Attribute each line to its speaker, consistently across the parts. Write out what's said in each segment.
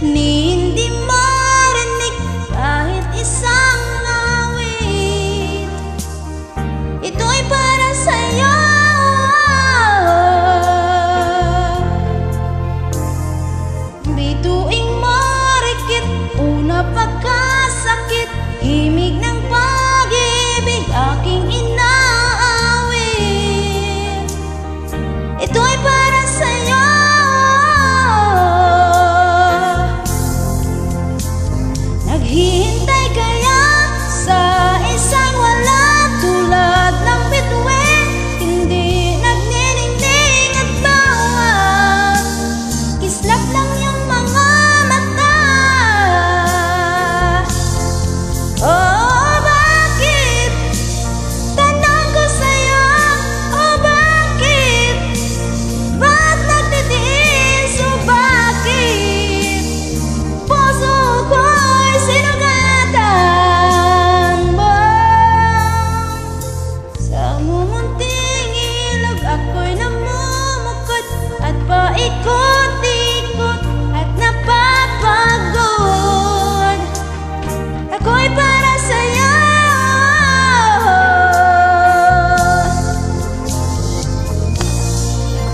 Speaker 1: ni hindi marinig kahit isang awit. Ito'y para sa'yo. Bituing marikit, una pagkasakit, himig ng pag-ibig aking inaawit. Ito'y para sa'yo. Naghihintay kaya sa isang wala tulad ng bituin, hindi nagniningning at bawat kislap lang yung mga mata. Oh, bakit? Tanong ko sa'yo, oh, bakit? Ba't nagtitiis, oh, bakit? Puso ko'y sinugatan mo. Sa mumunting ilog ako'y namumukod at paikot-ikot at napapagod. Ako'y para sa'yo.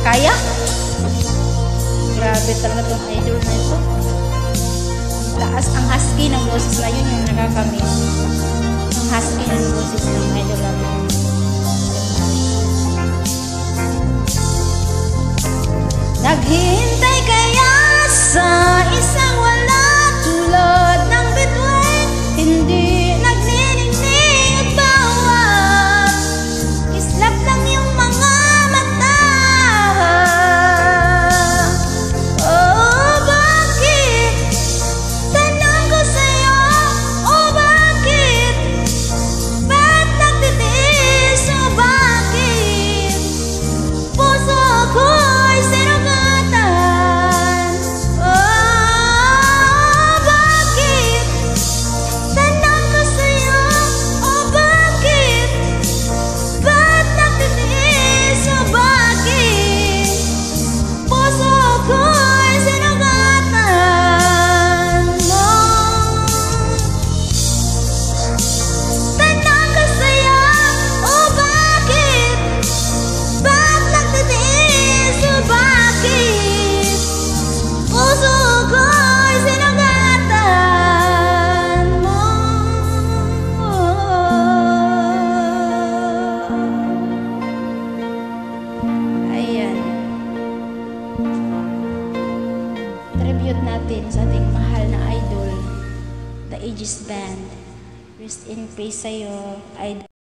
Speaker 1: Kaya? Grabe talaga tong idol na ito. Taas ang husky ng boses na yun yung nakakamiss. Ang husky ng boses ng idol namin. Naghihintay kaya sa isang wala tulad ng bituin, hindi nagniningning at bawat kislap lang yung mga mata. Oh, bakit? Tanong ko sa'yo, oh, bakit? Ba't nagtitiis, oh, bakit? Puso ko'y sinugatan. Oh, bakit? Tanong ko sa'yo, oh, bakit? Ba't nagtitiis, oh, bakit? Puso ko'y sinugatan mo. Tanong ko sa'yo, oh, bakit? Ba't nagtitiis, oh, bakit? Puso ko'y sinugatan mo. Ayan. Tribute natin sa ating mahal na idol, The Aegis Band. Rest in peace sa'yo, idol.